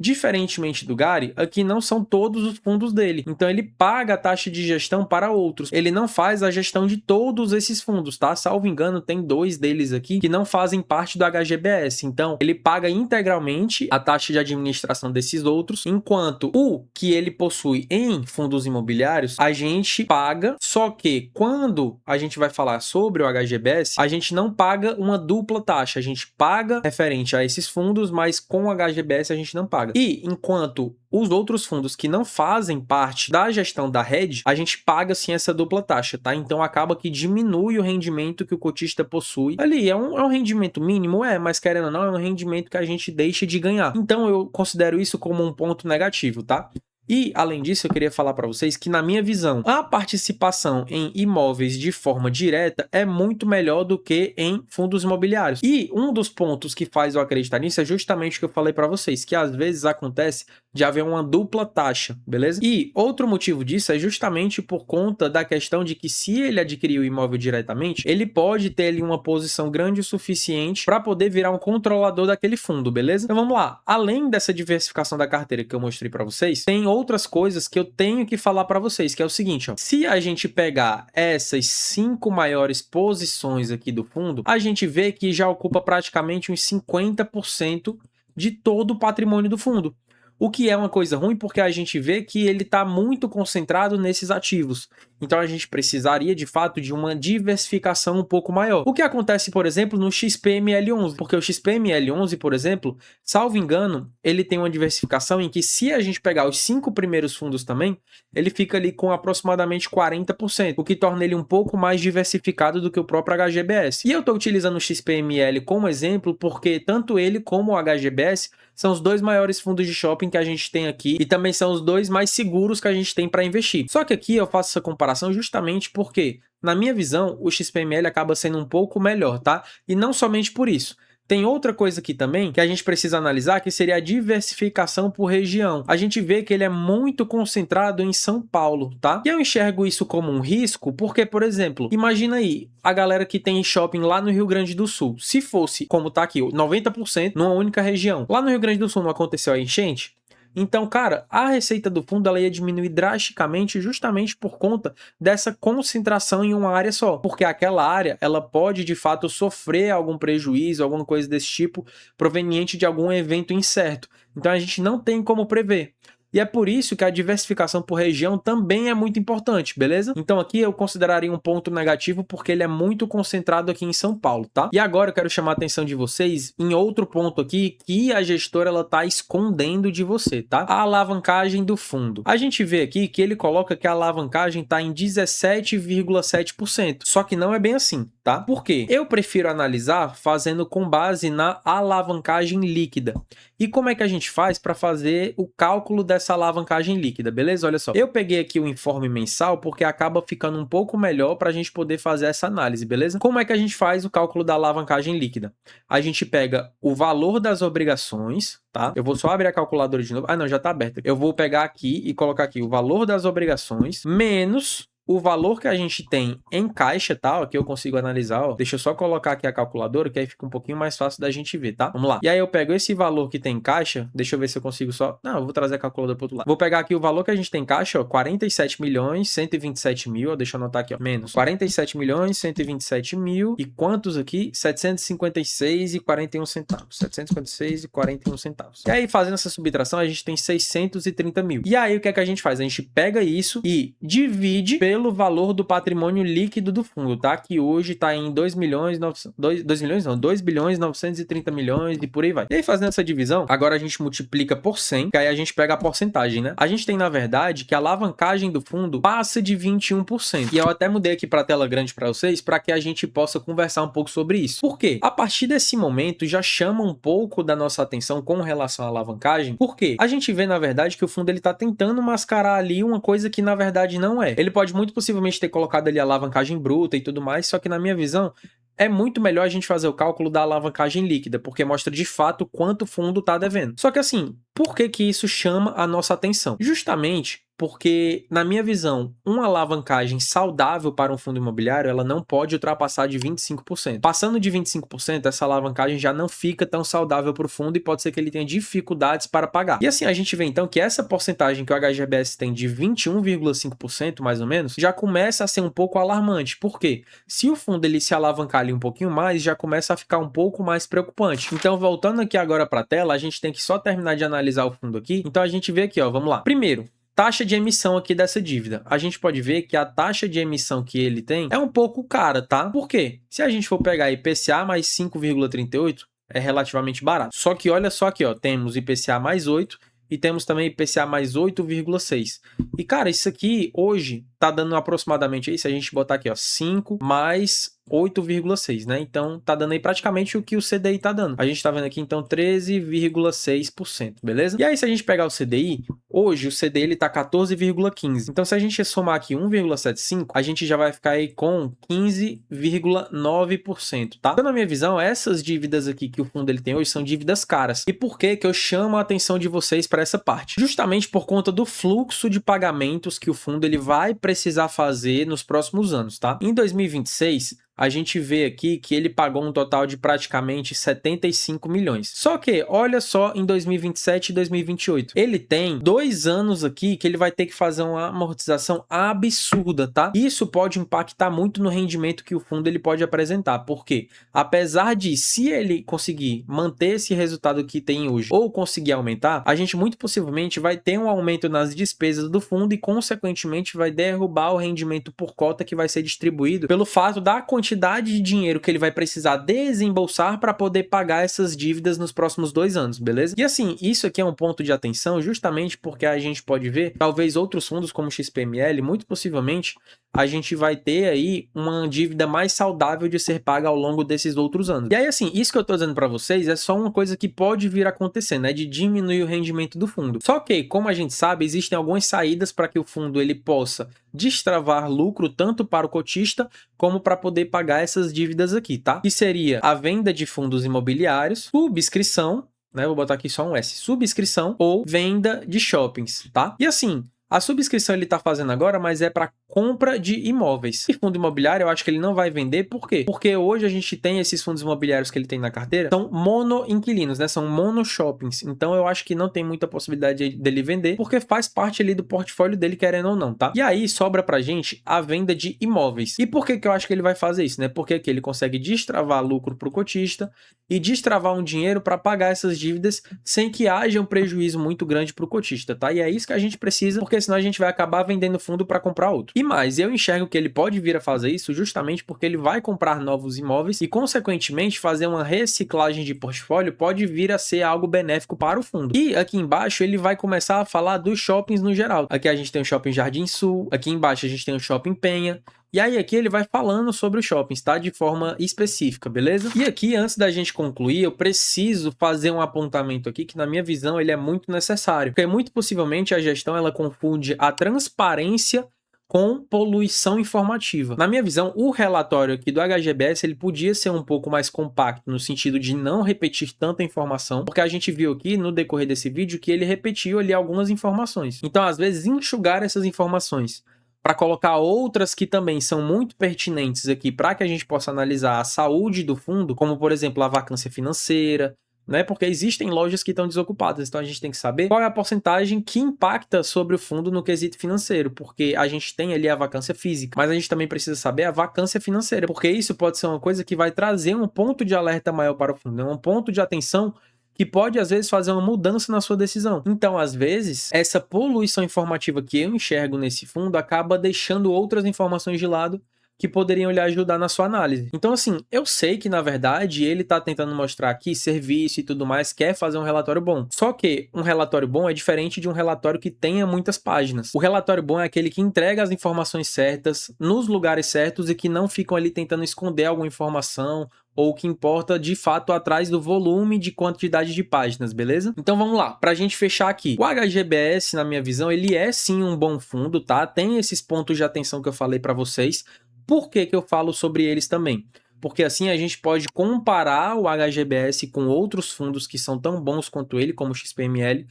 Diferentemente do Gary, aqui não são todos os fundos dele. Então ele paga a taxa de gestão para outros. Ele não faz a gestão de todos esses fundos, tá? Salvo engano, tem 2 deles aqui que não fazem parte do HGBS. Então ele paga integralmente a taxa de administração desses outros, enquanto o que ele possui em fundos imobiliários, a gente paga, só que quando a gente vai falar sobre o HGBS, a gente não paga uma dupla taxa. A gente paga referente a esses fundos, mas com o HGBS a gente não paga. E enquanto os outros fundos que não fazem parte da gestão da Red, a gente paga sim essa dupla taxa, tá? Então acaba que diminui o rendimento que o cotista possui. Ali é um rendimento mínimo, mas querendo ou não, é um rendimento que a gente deixa de ganhar. Então eu considero isso como um ponto negativo, tá? E, além disso, eu queria falar para vocês que, na minha visão, a participação em imóveis de forma direta é muito melhor do que em fundos imobiliários. E um dos pontos que faz eu acreditar nisso é justamente o que eu falei para vocês, que às vezes acontece de haver uma dupla taxa, beleza? E outro motivo disso é justamente por conta da questão de que, se ele adquirir o imóvel diretamente, ele pode ter ali uma posição grande o suficiente para poder virar um controlador daquele fundo, beleza? Então vamos lá. Além dessa diversificação da carteira que eu mostrei para vocês, tem outras coisas que eu tenho que falar para vocês, que é o seguinte, ó. Se a gente pegar essas 5 maiores posições aqui do fundo, a gente vê que já ocupa praticamente uns 50% de todo o patrimônio do fundo. O que é uma coisa ruim, porque a gente vê que ele está muito concentrado nesses ativos. Então a gente precisaria, de fato, de uma diversificação um pouco maior. O que acontece, por exemplo, no XPML11, porque o XPML11, por exemplo, salvo engano, ele tem uma diversificação em que, se a gente pegar os 5 primeiros fundos também, ele fica ali com aproximadamente 40%, o que torna ele um pouco mais diversificado do que o próprio HGBS. E eu estou utilizando o XPML como exemplo porque tanto ele como o HGBS são os 2 maiores fundos de shopping que a gente tem aqui e também são os 2 mais seguros que a gente tem para investir. Só que aqui eu faço essa comparação justamente porque, na minha visão, o XPML acaba sendo um pouco melhor, tá? E não somente por isso. Tem outra coisa aqui também que a gente precisa analisar, que seria a diversificação por região. A gente vê que ele é muito concentrado em São Paulo, tá? E eu enxergo isso como um risco porque, por exemplo, imagina aí a galera que tem shopping lá no Rio Grande do Sul. Se fosse, como tá aqui, 90% numa única região. Lá no Rio Grande do Sul não aconteceu a enchente? Então, cara, a receita do fundo ela ia diminuir drasticamente justamente por conta dessa concentração em uma área só. Porque aquela área, ela pode, de fato, sofrer algum prejuízo, alguma coisa desse tipo, proveniente de algum evento incerto. Então, a gente não tem como prever. E é por isso que a diversificação por região também é muito importante, beleza? Então aqui eu consideraria um ponto negativo porque ele é muito concentrado aqui em São Paulo, tá? E agora eu quero chamar a atenção de vocês em outro ponto aqui que a gestora ela tá escondendo de você, tá? A alavancagem do fundo. A gente vê aqui que ele coloca que a alavancagem tá em 17,7%, só que não é bem assim, tá? Por quê? Eu prefiro analisar fazendo com base na alavancagem líquida. E como é que a gente faz para fazer o cálculo dessa alavancagem líquida, beleza? Olha só, eu peguei aqui o informe mensal porque acaba ficando um pouco melhor para a gente poder fazer essa análise, beleza? Como é que a gente faz o cálculo da alavancagem líquida? A gente pega o valor das obrigações, tá? Eu vou só abrir a calculadora de novo. Ah, não, já tá aberta. Eu vou pegar aqui e colocar aqui o valor das obrigações menos o valor que a gente tem em caixa, tá? Aqui eu consigo analisar, ó. Deixa eu só colocar aqui a calculadora, que aí fica um pouquinho mais fácil da gente ver, tá? Vamos lá. E aí eu pego esse valor que tem em caixa, deixa eu ver se eu consigo só... Não, eu vou trazer a calculadora pro outro lado. Vou pegar aqui o valor que a gente tem em caixa, ó, 47 milhões, 127 mil, ó, deixa eu anotar aqui, ó, menos 47 milhões, 127 mil, e quantos aqui? 756,41 centavos. 756,41 centavos. E aí, fazendo essa subtração, a gente tem 630 mil. E aí, o que é que a gente faz? A gente pega isso e divide pelo valor do patrimônio líquido do fundo, tá? Que hoje tá em 2 bilhões 930 milhões e por aí vai. E aí, fazendo essa divisão, agora a gente multiplica por 100, que aí a gente pega a porcentagem, né? A gente tem, na verdade, que a alavancagem do fundo passa de 21%. E eu até mudei aqui para a tela grande para vocês, para que a gente possa conversar um pouco sobre isso. Por quê? A partir desse momento, já chama um pouco da nossa atenção com relação à alavancagem, porque a gente vê, na verdade, que o fundo ele tá tentando mascarar ali uma coisa que, na verdade, não é. Ele pode muito possivelmente ter colocado ali a alavancagem bruta e tudo mais, só que, na minha visão, é muito melhor a gente fazer o cálculo da alavancagem líquida, porque mostra de fato quanto o fundo está devendo. Só que assim, por que que isso chama a nossa atenção? Justamente porque, na minha visão, uma alavancagem saudável para um fundo imobiliário, ela não pode ultrapassar de 25%. Passando de 25%, essa alavancagem já não fica tão saudável para o fundo e pode ser que ele tenha dificuldades para pagar. E assim, a gente vê então que essa porcentagem que o HGBS tem de 21,5%, mais ou menos, já começa a ser um pouco alarmante. Por quê? Se o fundo ele se alavancar ali um pouquinho mais, já começa a ficar um pouco mais preocupante. Então, voltando aqui agora para a tela, a gente tem que só terminar de analisar o fundo aqui. Então, a gente vê aqui, ó, vamos lá. Primeiro, taxa de emissão aqui dessa dívida. A gente pode ver que a taxa de emissão que ele tem é um pouco cara, tá? Por quê? Se a gente for pegar IPCA mais 5,38, é relativamente barato. Só que olha só aqui, ó, temos IPCA mais 8 e temos também IPCA mais 8,6. E, cara, isso aqui hoje tá dando aproximadamente aí, se a gente botar aqui, ó, 5 mais 8,6, né? Então, tá dando aí praticamente o que o CDI tá dando. A gente tá vendo aqui, então, 13,6%, beleza? E aí, se a gente pegar o CDI, hoje o CDI ele tá 14,15. Então, se a gente somar aqui 1,75, a gente já vai ficar aí com 15,9%, tá? Então, na minha visão, essas dívidas aqui que o fundo ele tem hoje são dívidas caras. E por que que eu chamo a atenção de vocês para essa parte? Justamente por conta do fluxo de pagamentos que o fundo ele vai precisar fazer nos próximos anos, tá? Em 2026, a gente vê aqui que ele pagou um total de praticamente 75 milhões. Só que, olha só, em 2027 e 2028, ele tem 2 anos aqui que ele vai ter que fazer uma amortização absurda, tá? Isso pode impactar muito no rendimento que o fundo ele pode apresentar, porque apesar de, se ele conseguir manter esse resultado que tem hoje ou conseguir aumentar, a gente muito possivelmente vai ter um aumento nas despesas do fundo e, consequentemente, vai derrubar o rendimento por cota que vai ser distribuído pelo fato da quantidade de dinheiro que ele vai precisar desembolsar para poder pagar essas dívidas nos próximos 2 anos, beleza? E assim, isso aqui é um ponto de atenção justamente porque a gente pode ver, talvez outros fundos como o XPML, muito possivelmente, a gente vai ter aí uma dívida mais saudável de ser paga ao longo desses outros anos. E aí, assim, isso que eu tô dizendo para vocês é só uma coisa que pode vir a acontecer, né? De diminuir o rendimento do fundo. Só que, como a gente sabe, existem algumas saídas para que o fundo ele possa destravar lucro tanto para o cotista como para poder pagar essas dívidas aqui, tá? Que seria a venda de fundos imobiliários, subscrição, né? Vou botar aqui só um S, subscrição ou venda de shoppings, tá? E assim, a subscrição ele está fazendo agora, mas é para compra de imóveis. E fundo imobiliário, eu acho que ele não vai vender, por quê? Porque hoje a gente tem esses fundos imobiliários que ele tem na carteira, são mono-inquilinos, né? São mono-shoppings. Então eu acho que não tem muita possibilidade dele vender, porque faz parte ali do portfólio dele, querendo ou não, tá? E aí sobra pra gente a venda de imóveis. E por que que eu acho que ele vai fazer isso, né? Porque que ele consegue destravar lucro pro cotista e destravar um dinheiro para pagar essas dívidas sem que haja um prejuízo muito grande pro cotista, tá? E é isso que a gente precisa, porque senão a gente vai acabar vendendo fundo para comprar outro. E mais, eu enxergo que ele pode vir a fazer isso justamente porque ele vai comprar novos imóveis e, consequentemente, fazer uma reciclagem de portfólio pode vir a ser algo benéfico para o fundo. E aqui embaixo ele vai começar a falar dos shoppings no geral. Aqui a gente tem o Shopping Jardim Sul, aqui embaixo a gente tem o Shopping Penha. E aí aqui ele vai falando sobre os shoppings, tá? De forma específica, beleza? E aqui, antes da gente concluir, eu preciso fazer um apontamento aqui que, na minha visão, ele é muito necessário. Porque muito possivelmente a gestão ela confunde a transparência com poluição informativa. Na minha visão, o relatório aqui do HGBS ele podia ser um pouco mais compacto, no sentido de não repetir tanta informação, porque a gente viu aqui no decorrer desse vídeo que ele repetiu ali algumas informações. Então, às vezes, enxugar essas informações para colocar outras que também são muito pertinentes aqui para que a gente possa analisar a saúde do fundo, como, por exemplo, a vacância financeira, né? Porque existem lojas que estão desocupadas, então a gente tem que saber qual é a porcentagem que impacta sobre o fundo no quesito financeiro, porque a gente tem ali a vacância física, mas a gente também precisa saber a vacância financeira, porque isso pode ser uma coisa que vai trazer um ponto de alerta maior para o fundo, né? Um ponto de atenção que pode, às vezes, fazer uma mudança na sua decisão. Então, às vezes, essa poluição informativa que eu enxergo nesse fundo acaba deixando outras informações de lado que poderiam lhe ajudar na sua análise. Então, assim, eu sei que, na verdade, ele está tentando mostrar aqui serviço e tudo mais, quer fazer um relatório bom. Só que um relatório bom é diferente de um relatório que tenha muitas páginas. O relatório bom é aquele que entrega as informações certas, nos lugares certos e que não ficam ali tentando esconder alguma informação ou o que importa de fato atrás do volume de quantidade de páginas, beleza? Então vamos lá, pra gente fechar aqui. O HGBS, na minha visão, ele é sim um bom fundo, tá? Tem esses pontos de atenção que eu falei pra vocês. Por que que eu falo sobre eles também? Porque assim a gente pode comparar o HGBS com outros fundos que são tão bons quanto ele, como o XPML,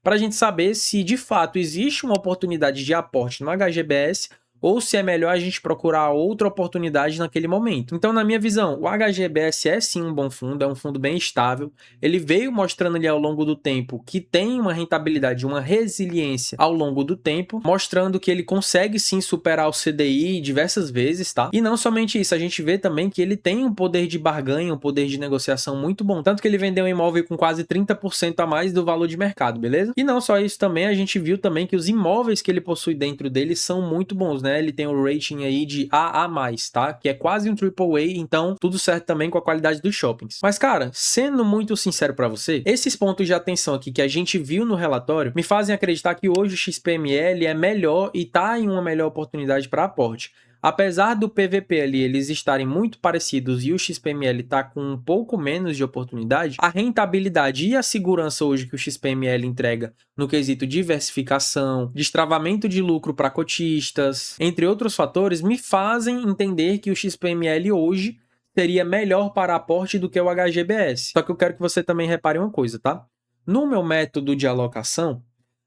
para a gente saber se de fato existe uma oportunidade de aporte no HGBS ou se é melhor a gente procurar outra oportunidade naquele momento. Então, na minha visão, o HGBS é sim um bom fundo, é um fundo bem estável. Ele veio mostrando ali ao longo do tempo que tem uma rentabilidade, uma resiliência ao longo do tempo, mostrando que ele consegue sim superar o CDI diversas vezes, tá? E não somente isso, a gente vê também que ele tem um poder de barganha, um poder de negociação muito bom. Tanto que ele vendeu um imóvel com quase 30% a mais do valor de mercado, beleza? E não só isso também, a gente viu também que os imóveis que ele possui dentro dele são muito bons, né? Ele tem o rating aí de AA+, tá? Que é quase um AAA, então tudo certo também com a qualidade dos shoppings. Mas, cara, sendo muito sincero pra você, esses pontos de atenção aqui que a gente viu no relatório me fazem acreditar que hoje o XPML é melhor e tá em uma melhor oportunidade para aporte. Apesar do PVP ali eles estarem muito parecidos e o XPML tá com um pouco menos de oportunidade, a rentabilidade e a segurança hoje que o XPML entrega no quesito diversificação, destravamento de lucro para cotistas, entre outros fatores, me fazem entender que o XPML hoje seria melhor para aporte do que o HGBS. Só que eu quero que você também repare uma coisa, tá? No meu método de alocação,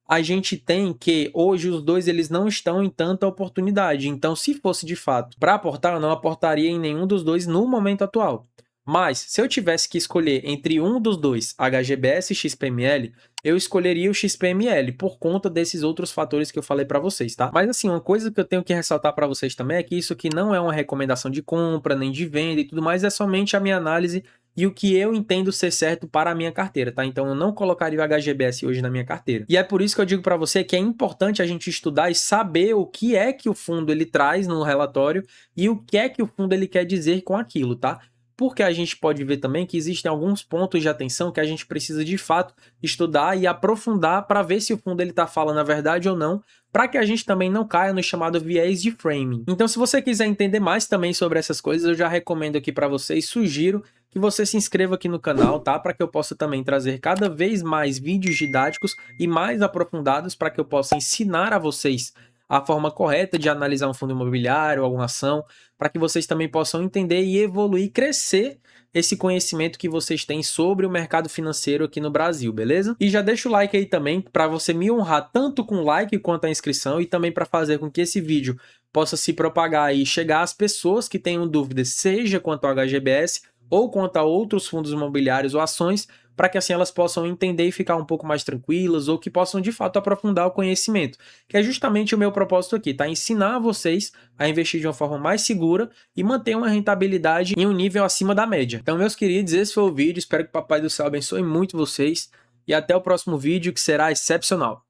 a gente tem que hoje os dois eles não estão em tanta oportunidade. Então, se fosse de fato para aportar, eu não aportaria em nenhum dos dois no momento atual. Mas, se eu tivesse que escolher entre um dos dois, HGBS e XPML, eu escolheria o XPML por conta desses outros fatores que eu falei para vocês, tá? Mas assim, uma coisa que eu tenho que ressaltar para vocês também é que isso aqui não é uma recomendação de compra, nem de venda e tudo mais, é somente a minha análise e o que eu entendo ser certo para a minha carteira, tá? Então eu não colocaria o HGBS hoje na minha carteira. E é por isso que eu digo para você que é importante a gente estudar e saber o que é que o fundo ele traz no relatório e o que é que o fundo ele quer dizer com aquilo, tá? Porque a gente pode ver também que existem alguns pontos de atenção que a gente precisa de fato estudar e aprofundar para ver se o fundo ele está falando a verdade ou não, para que a gente também não caia no chamado viés de framing. Então, se você quiser entender mais também sobre essas coisas, eu já recomendo aqui para você e sugiro que você se inscreva aqui no canal, tá? Para que eu possa também trazer cada vez mais vídeos didáticos e mais aprofundados para que eu possa ensinar a vocês a forma correta de analisar um fundo imobiliário, alguma ação, para que vocês também possam entender e evoluir, crescer esse conhecimento que vocês têm sobre o mercado financeiro aqui no Brasil, beleza? E já deixa o like aí também para você me honrar tanto com o like quanto a inscrição e também para fazer com que esse vídeo possa se propagar e chegar às pessoas que tenham dúvidas, seja quanto ao HGBS ou quanto a outros fundos imobiliários ou ações, para que assim elas possam entender e ficar um pouco mais tranquilas ou que possam de fato aprofundar o conhecimento, que é justamente o meu propósito aqui, tá? Ensinar vocês a investir de uma forma mais segura e manter uma rentabilidade em um nível acima da média. Então, meus queridos, esse foi o vídeo, espero que o Papai do Céu abençoe muito vocês e até o próximo vídeo que será excepcional.